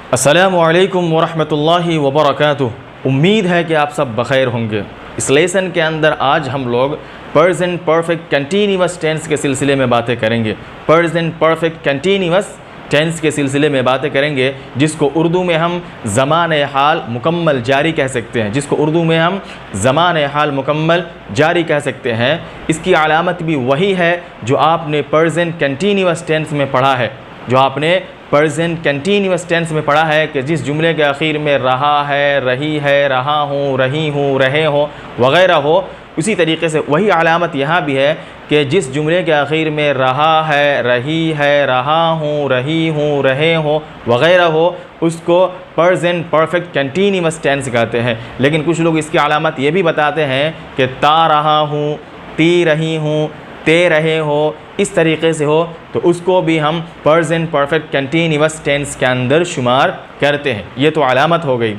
अस्सलामु अलैकुम वरहमतुल्लाहि वबरकातुह। उम्मीद है कि आप सब बखैर होंगे। इस लेसन के अंदर आज हम लोग प्रेजेंट परफेक्ट कंटिन्यूअस टेंस के सिलसिले में बातें करेंगे। प्रेजेंट परफेक्ट कंटिन्यूअस टेंस के सिलसिले में बातें करेंगे, जिसको उर्दू में हम ज़माने हाल मुकम्मल जारी कह सकते हैं। जारी कह सकते हैं। इसकी अलामत भी वही है जो आपने प्रेजेंट कंटिन्यूअस टेंस में पढ़ा है, कि जिस जुमले के आखिर में रहा है, रही है, रहा हूँ, रही हूँ, रहे हो वगैरह हो। उसी तरीके से वही अलामत यहाँ भी है कि जिस जुमले के आखिर में रहा है, रही है, रहा हूँ, रही हूँ, रहे हो वगैरह हो, उसको प्रेजेंट परफेक्ट कंटिन्यूअस टेंस कहते हैं। लेकिन कुछ लोग इसकी अलामत ये भी बताते हैं कि ता रहा हूँ, ती रही हूँ, ते रहे हो, इस तरीके से हो, तो उसको भी हम प्रेजेंट परफेक्ट कंटिन्यूअस टेंस के अंदर शुमार करते हैं। ये तो अलामत हो गई।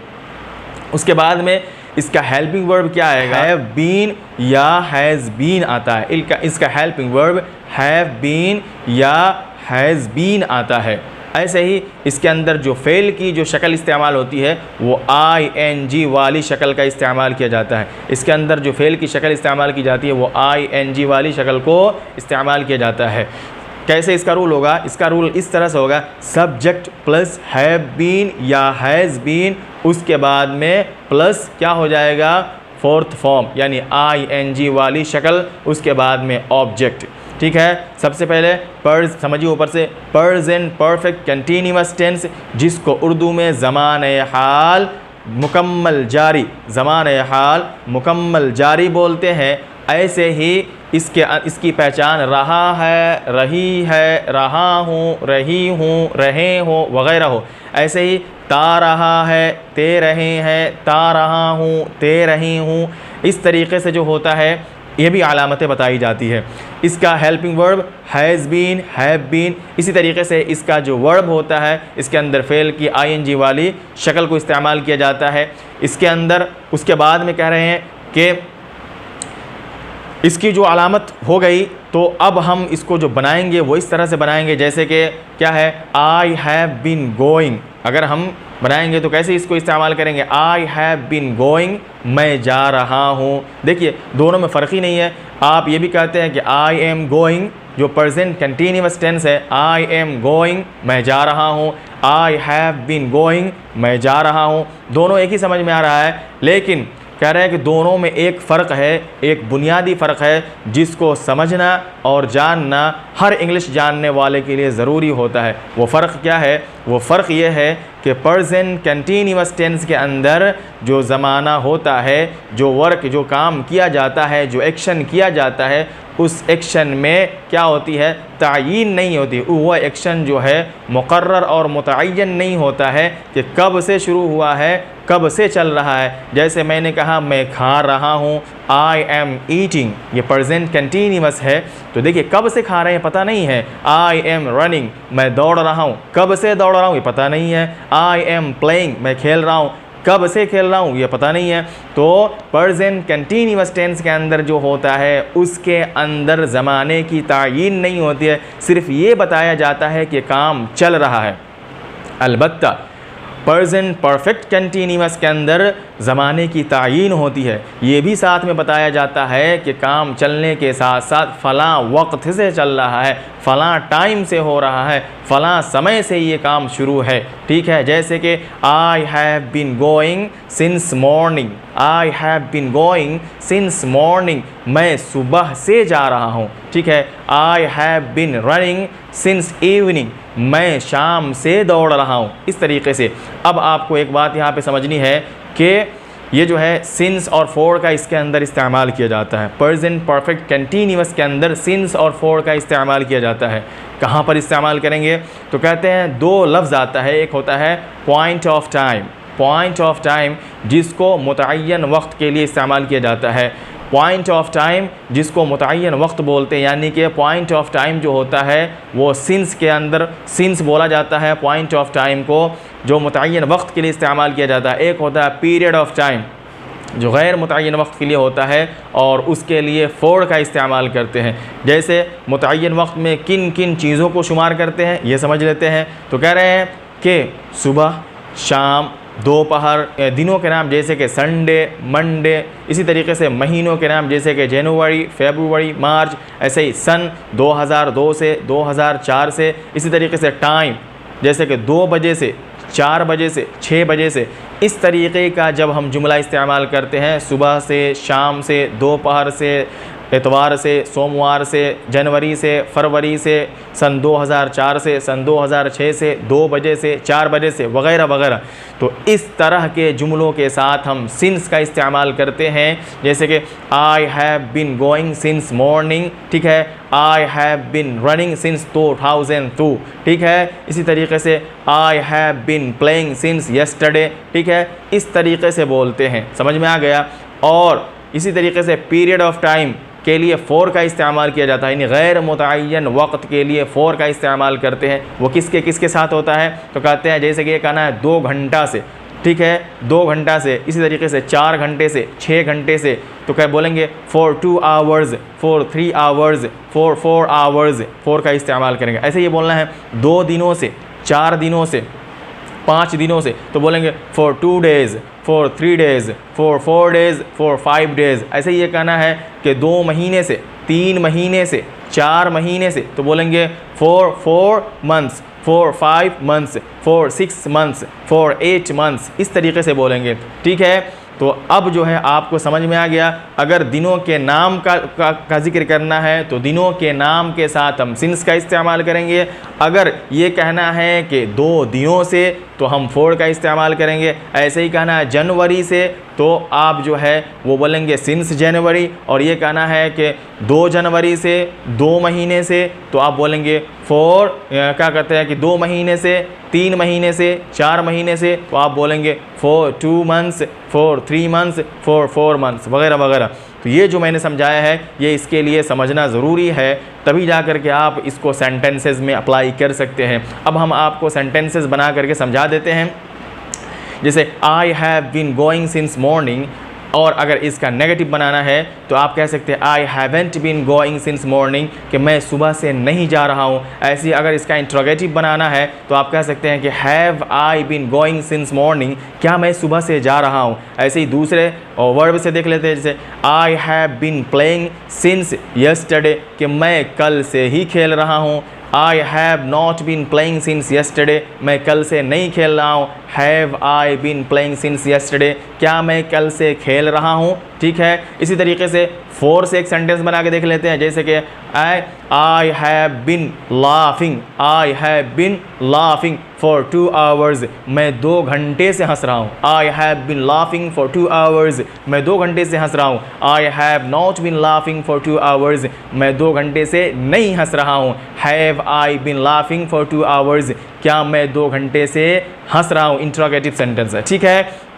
उसके बाद में इसका हेल्पिंग वर्ब क्या आएगा? हैव बीन या हैज़ बीन आता है। इसका हेल्पिंग वर्ब हैव बीन या हैज़ बीन आता है। ऐसे ही इसके अंदर जो फ़ेल की जो शक्ल इस्तेमाल होती है वो ING वाली शक्ल का इस्तेमाल किया जाता है। इसके अंदर जो फ़ेल की शक्ल इस्तेमाल की जाती है वो ING वाली शक्ल को इस्तेमाल किया जाता है। कैसे इसका रूल होगा? इसका रूल इस तरह से होगा, सब्जेक्ट प्लस हैव बीन या हैज़ बीन, उसके बाद में प्लस क्या हो जाएगा? फोर्थ फॉर्म यानी ING वाली शक्ल, उसके बाद में ऑब्जेक्ट। ठीक है, सबसे पहले समझिए ऊपर से प्रेजेंट परफेक्ट कंटिन्यूअस टेंस, जिसको उर्दू में ज़माने हाल मुकम्मल जारी बोलते हैं। ऐसे ही इसकी पहचान रहा है, रही है, रहा हूँ, रहे हो वगैरह हो। ऐसे ही ता रहा है, ते रहे हैं, ता रहा हूँ, ते रही हूँ, इस तरीके से जो होता है ये भी अलामतें बताई जाती है। इसका helping verb has been, have been. इसी तरीके से इसका जो वर्ब होता है इसके अंदर फ़ेल की ING वाली शक्ल को इस्तेमाल किया जाता है। इसके अंदर उसके बाद में कह रहे हैं कि इसकी जो अलामत हो गई, तो अब हम इसको जो बनाएंगे वो इस तरह से बनाएंगे जैसे कि क्या है? I have been going. अगर हम बनाएंगे तो कैसे इसको इस्तेमाल करेंगे? आई हैव बीन गोइंग, मैं जा रहा हूँ। देखिए दोनों में फ़र्क ही नहीं है। आप ये भी कहते हैं कि आई एम गोइंग, जो प्रेजेंट कंटिन्यूअस टेंस है, आई एम गोइंग, मैं जा रहा हूँ। आई हैव बीन गोइंग, मैं जा रहा हूँ। दोनों एक ही समझ में आ रहा है, लेकिन कह रहे हैं कि दोनों में एक फ़र्क है, एक बुनियादी फ़र्क है, जिसको समझना और जानना हर इंग्लिश जानने वाले के लिए ज़रूरी होता है। वो फ़र्क क्या है? वो फ़र्क ये है कि प्रेजेंट कंटिन्यूअस टेंस के अंदर जो ज़माना होता है, जो वर्क, जो काम किया जाता है, जो एक्शन किया जाता है, उस एक्शन में क्या होती है? तायीन नहीं होती। वह एक्शन जो है मुकर्रर और मुतअय्यन नहीं होता है कि कब से शुरू हुआ है, कब से चल रहा है। जैसे मैंने कहा मैं खा रहा हूँ, आई एम ईटिंग, ये प्रेजेंट कंटिन्यूअस है। तो देखिए कब से खा रहे हैं पता नहीं है। आई एम रनिंग, मैं दौड़ रहा हूँ, कब से दौड़ रहा हूँ ये पता नहीं है। आई एम प्लेइंग, मैं खेल रहा हूँ, कब से खेल रहा हूँ ये पता नहीं है। तो प्रेजेंट कंटिन्यूअस टेंस के अंदर जो होता है उसके अंदर ज़माने की तायीन नहीं होती है, सिर्फ ये बताया जाता है कि काम चल रहा है। अलबत्ता प्रेजेंट परफेक्ट कंटिन्यूअस के अंदर ज़माने की तायीन होती है। ये भी साथ में बताया जाता है कि काम चलने के साथ साथ फ़लाँ वक्त से चल रहा है, फ़लाँ टाइम से हो रहा है, फ़लाँ समय से ये काम शुरू है। ठीक है, जैसे कि I have been going since morning, I have been going since morning, मैं सुबह से जा रहा हूँ। ठीक है, I have been running since evening, मैं शाम से दौड़ रहा हूँ। इस तरीके से अब आपको एक बात यहाँ पे समझनी है कि ये जो है सिंस और फॉर का इसके अंदर इस्तेमाल किया जाता है। प्रेजेंट परफेक्ट कंटिन्यूअस के अंदर सिंस और फॉर का इस्तेमाल किया जाता है। कहाँ पर इस्तेमाल करेंगे? तो कहते हैं दो लफ्ज़ आता है, एक होता है point of time, point of time जिसको मुतअय्यन वक्त के लिए इस्तेमाल किया जाता है। पॉइंट ऑफ टाइम जिसको मुतअय्यन वक्त बोलते हैं, यानी कि पॉइंट ऑफ टाइम जो होता है वो सिंस के अंदर सिंस बोला जाता है। पॉइंट ऑफ टाइम को जो मुतअय्यन वक्त के लिए इस्तेमाल किया जाता है। एक होता है पीरियड ऑफ टाइम जो गैर मुतअय्यन वक्त के लिए होता है, और उसके लिए फ़ोर का इस्तेमाल करते हैं। जैसे मुतअय्यन वक्त में किन किन चीज़ों को शुमार करते हैं ये समझ लेते हैं। तो कह रहे हैं कि सुबह, शाम, दोपहर, दिनों के नाम जैसे कि संडे, मंडे, इसी तरीके से महीनों के नाम जैसे कि जनवरी, फरवरी, मार्च, ऐसे ही सन 2002 से 2004 से, इसी तरीके से टाइम जैसे कि 2 बजे से 4 बजे से 6 बजे से। इस तरीके का जब हम जुमला इस्तेमाल करते हैं, सुबह से, शाम से, दोपहर से, इतवार से, सोमवार से, जनवरी से, फरवरी से, सन 2004 से, सन 2006 से, 2 बजे से, 4 बजे से, वगैरह वगैरह। तो इस तरह के जुमलों के साथ हम सिंस का इस्तेमाल करते हैं, जैसे कि I have been going since morning, ठीक है, I have been running since 2002, ठीक है। इसी तरीके से I have been playing since yesterday, ठीक है। इस तरीके से बोलते हैं, समझ में आ गया। और इसी तरीके से पीरियड ऑफ टाइम के लिए फ़ोर का इस्तेमाल किया जाता है, यानी गैर मुतअय्यन वक्त के लिए फ़ोर का इस्तेमाल करते हैं। वो किसके साथ होता है, तो कहते हैं जैसे कि ये कहना है 2 घंटा से, ठीक है, 2 घंटा से। इसी तरीके से 4 घंटे से, 6 घंटे से, तो क्या बोलेंगे for 2 hours, for 3 hours, for 4 hours, four का इस्तेमाल करेंगे। ऐसे ये बोलना है 2 दिनों से, 4 दिनों से, 5 दिनों से, तो बोलेंगे for 2 days, for 3 days, for 4 days, for 5 days। ऐसे ये कहना है कि 2 महीने से, 3 महीने से, 4 महीने से, तो बोलेंगे for 4 months, for 5 months, for 6 months, for 8 months। इस तरीके से बोलेंगे, ठीक है। तो अब जो है आपको समझ में आ गया। अगर दिनों के नाम का जिक्र करना है तो दिनों के नाम के साथ हम सिंस का इस्तेमाल करेंगे। अगर ये कहना है कि 2 दिनों से तो हम फ़ोर का इस्तेमाल करेंगे। ऐसे ही कहना है जनवरी से तो आप जो है वो बोलेंगे सिंस जनवरी। और ये कहना है कि 2 जनवरी से, 2 महीने से, तो आप बोलेंगे फ़ोर, क्या कहते हैं कि 2 महीने से, 3 महीने से, 4 महीने से, तो आप बोलेंगे for 2 months, for 3 months, for 4 months, वगैरह वगैरह। तो ये जो मैंने समझाया है ये इसके लिए समझना ज़रूरी है, तभी जा कर के आप इसको सेंटेंसेस में अप्लाई कर सकते हैं। अब हम आपको सेंटेंसेस बना करके समझा देते हैं। जैसे I have been going since morning, और अगर इसका नेगेटिव बनाना है तो आप कह सकते हैं I haven't been going since morning, कि मैं सुबह से नहीं जा रहा हूँ। ऐसे ही अगर इसका इंट्रोगेटिव बनाना है तो आप कह सकते हैं कि have I been going since morning, क्या मैं सुबह से जा रहा हूँ। ऐसे ही दूसरे वर्ब से देख लेते हैं, जैसे I have been playing since yesterday, कि मैं कल से ही खेल रहा हूँ। I have not been playing since yesterday, मैं कल से नहीं खेल रहा हूँ। Have I been playing since yesterday, क्या मैं कल से खेल रहा हूँ, ठीक है। इसी तरीके से फ़ोर से एक सेंटेंस बना के देख लेते हैं, जैसे कि I have been laughing, I have been laughing for 2 hours, मैं 2 घंटे से हंस रहा हूँ। I have been laughing for 2 hours, मैं 2 घंटे से हंस रहा हूँ। I have not been laughing for 2 hours, मैं 2 घंटे से नहीं हंस रहा हूँ। Have I been laughing for 2 hours, क्या मैं 2 घंटे से हंस रहा हूँ। इंट्रोगेटिव सेंटेंस है, ठीक है।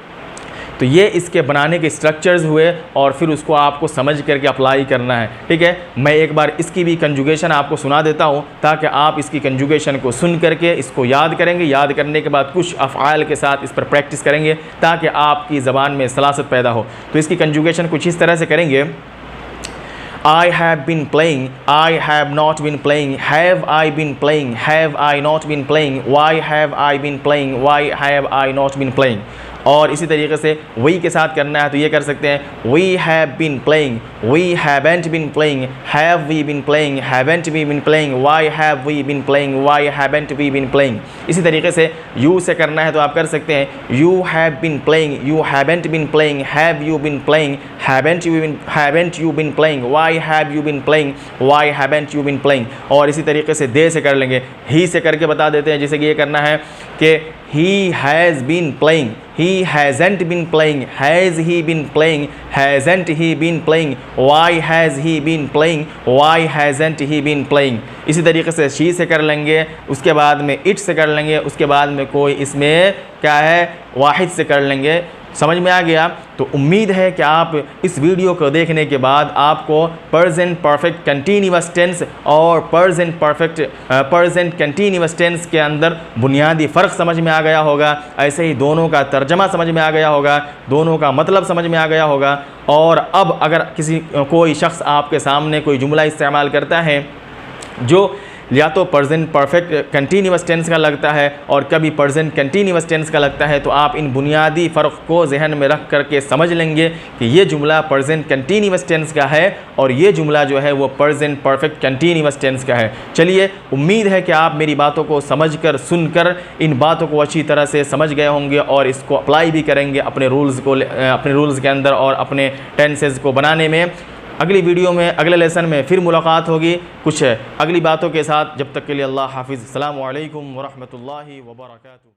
तो ये इसके बनाने के स्ट्रक्चर्स हुए और फिर उसको आपको समझ करके अप्लाई करना है, ठीक है। मैं एक बार इसकी भी कंजुगेशन आपको सुना देता हूँ ताकि आप इसकी कंजुगेशन को सुन करके इसको याद करेंगे। याद करने के बाद कुछ अफ़आल के साथ इस पर प्रैक्टिस करेंगे ताकि आपकी ज़बान में सलासत पैदा हो। तो इसकी कंजुगेशन कुछ इस तरह से करेंगे। I have been playing, I have not been playing, have I been playing, have I not been playing, why have I been playing, why have I not been playing। और इसी तरीके से we के साथ करना है तो ये कर सकते हैं we have been playing, we haven't been playing, have we been playing, haven't we been playing, why have we been playing, why haven't we been playing। इसी तरीके से you से करना है तो आप कर सकते हैं you have been playing, you haven't been playing, have you been playing, haven't you been playing, why have you been playing, why haven't you been playing। और इसी तरीके से they से कर लेंगे, he से करके बता देते हैं, जैसे कि ये करना है कि he has been playing, he hasn't been playing, has he been playing, hasn't he been playing, why has he been playing, why hasn't he been playing। इसी तरीके से she से कर लेंगे, उसके बाद में it से कर लेंगे, उसके बाद में कोई इसमें क्या है वाहिद से कर लेंगे। समझ में आ गया। तो उम्मीद है कि आप इस वीडियो को देखने के बाद आपको प्रेजेंट परफेक्ट कंटिन्यूअस टेंस और प्रेजेंट कंटिन्यूअस टेंस के अंदर बुनियादी फ़र्क समझ में आ गया होगा। ऐसे ही दोनों का तर्जमा समझ में आ गया होगा, दोनों का मतलब समझ में आ गया होगा। और अब अगर कोई शख्स आपके सामने कोई जुमला इस्तेमाल करता है जो या तो प्रेजेंट परफेक्ट कंटिन्यूअस टेंस का लगता है और कभी प्रेजेंट कंटिन्यूअस टेंस का लगता है। तो आप इन बुनियादी फ़र्क को जहन में रख करके समझ लेंगे कि ये जुमला प्रेजेंट कंटिन्यूअस टेंस का है और ये जुमला जो है वो प्रेजेंट परफेक्ट कंटिन्यूअस टेंस का है। चलिए, उम्मीद है कि आप मेरी बातों को समझकर, सुनकर इन बातों को अच्छी तरह से समझ गए होंगे और इसको अप्लाई भी करेंगे अपने रूल्स के अंदर और अपने टेंसेस को बनाने में। अगली वीडियो में, अगले लेसन में फिर मुलाकात होगी कुछ अगली बातों के साथ। जब तक के लिए अल्लाह हाफिज़। अस्सलामु अलैकुम व रहमतुल्लाहि व बरकातुहू।